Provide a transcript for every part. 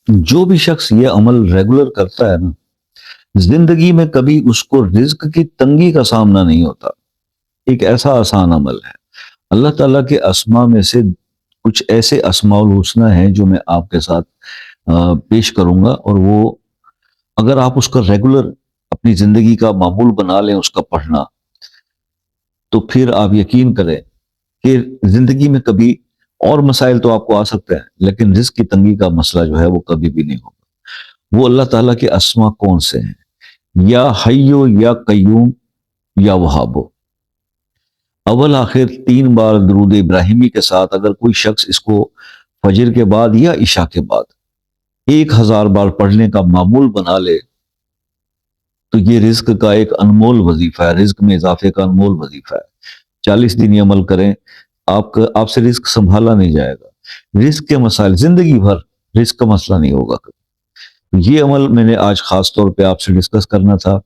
جو بھی شخص یہ عمل ریگولر کرتا ہے نا، زندگی میں کبھی اس کو رزق کی تنگی کا سامنا نہیں ہوتا۔ ایک ایسا آسان عمل ہے۔ اللہ تعالیٰ کے اسما میں سے کچھ ایسے اسماء الحسنہ ہیں جو میں آپ کے ساتھ پیش کروں گا، اور وہ اگر آپ اس کا ریگولر اپنی زندگی کا معمول بنا لیں اس کا پڑھنا، تو پھر آپ یقین کریں کہ زندگی میں کبھی اور مسائل تو آپ کو آ سکتے ہیں، لیکن رزق کی تنگی کا مسئلہ جو ہے وہ کبھی بھی نہیں ہوگا۔ وہ اللہ تعالیٰ کے اسما کون سے ہیں؟ یا حیو، یا قیوم، یا وہابو۔ اول آخر 3 بار درود ابراہیمی کے ساتھ اگر کوئی شخص اس کو فجر کے بعد یا عشاء کے بعد 1000 بار پڑھنے کا معمول بنا لے تو یہ رزق کا ایک انمول وظیفہ ہے، رزق میں اضافے کا انمول وظیفہ ہے۔ 40 دن یہ عمل کریں، آپ سے رزق سنبھالا نہیں جائے گا۔ رزق کے مسائل زندگی بھر، رزق کا مسئلہ نہیں ہوگا کبھی۔ یہ عمل میں نے آج خاص طور پہ آپ سے ڈسکس کرنا تھا۔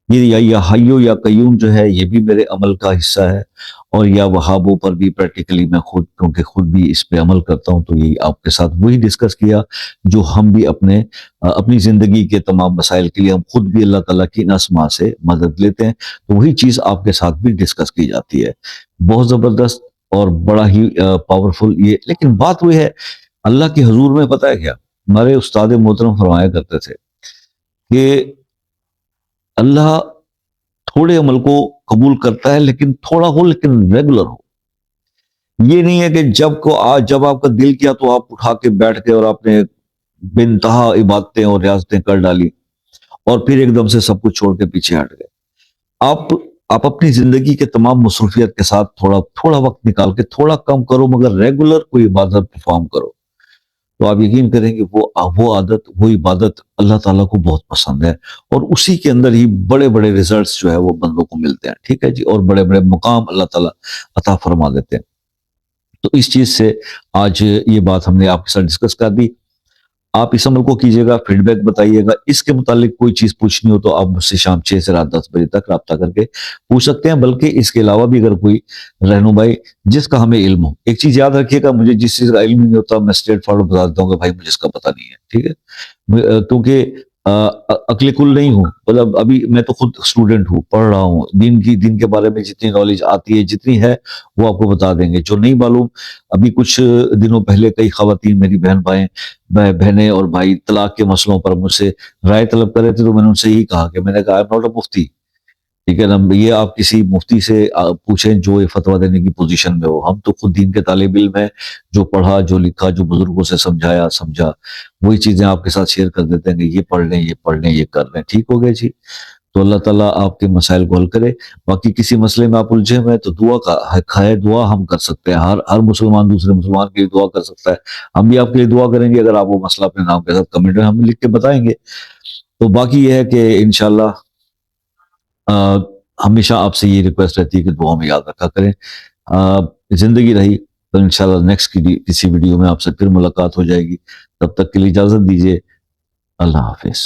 یہ یا حیو یا قیوم جو ہے یہ بھی میرے عمل کا حصہ ہے، اور یا وہابوں پر بھی پریکٹیکلی میں کیونکہ خود بھی اس پہ عمل کرتا ہوں، تو یہ آپ کے ساتھ وہی ڈسکس کیا جو ہم بھی اپنی زندگی کے تمام مسائل کے لیے ہم خود بھی اللہ تعالیٰ کی ان اسماء سے مدد لیتے ہیں، تو وہی چیز آپ کے ساتھ بھی ڈسکس کی جاتی ہے۔ بہت زبردست اور بڑا ہی پاورفل یہ، لیکن بات وہ ہے اللہ کے حضور میں پتہ ہے کیا، ہمارے استاد محترم فرمایا کرتے تھے کہ اللہ تھوڑے عمل کو قبول کرتا ہے، لیکن تھوڑا ہو لیکن ریگولر ہو۔ یہ نہیں ہے کہ جب آپ کا دل کیا تو آپ اٹھا کے بیٹھ گئے اور آپ نے بے انتہا عبادتیں اور ریاضتیں کر ڈالی، اور پھر ایک دم سے سب کچھ چھوڑ کے پیچھے ہٹ گئے۔ آپ اپنی زندگی کے تمام مصروفیت کے ساتھ تھوڑا وقت نکال کے تھوڑا کم کرو، مگر ریگولر کوئی عبادت پرفارم کرو، تو آپ یقین کریں کہ وہ عادت، وہ عبادت اللہ تعالیٰ کو بہت پسند ہے، اور اسی کے اندر ہی بڑے بڑے ریزلٹس جو ہے وہ بندوں کو ملتے ہیں، ٹھیک ہے جی، اور بڑے بڑے مقام اللہ تعالیٰ عطا فرما دیتے ہیں۔ تو اس چیز سے آج یہ بات ہم نے آپ کے ساتھ ڈسکس کر دی۔ آپ اس عمل کو کیجئے گا، فیڈ بیک بتائیے گا۔ اس کے متعلق کوئی چیز پوچھنی ہو تو آپ مجھ سے شام 6 سے رات 10 بجے تک رابطہ کر کے پوچھ سکتے ہیں، بلکہ اس کے علاوہ بھی اگر کوئی رہنمائی جس کا ہمیں علم ہو۔ ایک چیز یاد رکھیے گا، مجھے جس چیز کا علم نہیں ہوتا میں اسٹریٹ فارورڈ بتا دیتا ہوں کہ بھائی مجھے اس کا پتہ نہیں ہے، ٹھیک ہے، کیونکہ عقل کل نہیں ہوں، مطلب ابھی میں تو خود اسٹوڈنٹ ہوں، پڑھ رہا ہوں، دین کے بارے میں جتنی نالج آتی ہے جتنی ہے وہ آپ کو بتا دیں گے۔ جو نہیں معلوم، ابھی کچھ دنوں پہلے کئی خواتین میری بہنیں اور بھائی طلاق کے مسئلوں پر مجھ سے رائے طلب کر رہے تھے، تو میں نے ان سے یہی کہا کہ میں نے کہا آئی ایم ناٹ اے مفتی، ٹھیک ہے نا، یہ آپ کسی مفتی سے پوچھیں جو یہ فتویٰ دینے کی پوزیشن میں ہو۔ ہم تو خود دین کے طالب علم ہیں، جو پڑھا، جو لکھا، جو بزرگوں سے سمجھا، وہی چیزیں آپ کے ساتھ شیئر کر دیتے ہیں کہ یہ پڑھ لیں، یہ پڑھ لیں، یہ کر لیں، ٹھیک ہو گیا جی۔ تو اللہ تعالیٰ آپ کے مسائل کو حل کرے۔ باقی کسی مسئلے میں آپ الجھے ہوئے تو دعا ہم کر سکتے ہیں، ہر مسلمان دوسرے مسلمان کے لیے دعا کر سکتا ہے، ہم بھی آپ کے لیے دعا کریں گے۔ اگر آپ وہ مسئلہ اپنے نام کے ساتھ کمنٹ میں ہمیں لکھ کے بتائیں گے، تو باقی یہ ہے کہ انشاءاللہ ہمیشہ آپ سے یہ ریکویسٹ رہتی ہے کہ دعا میں یاد رکھا کریں۔ زندگی رہی تو انشاءاللہ نیکسٹ کسی ویڈیو میں آپ سے پھر ملاقات ہو جائے گی۔ تب تک کے لیے اجازت دیجیے، اللہ حافظ۔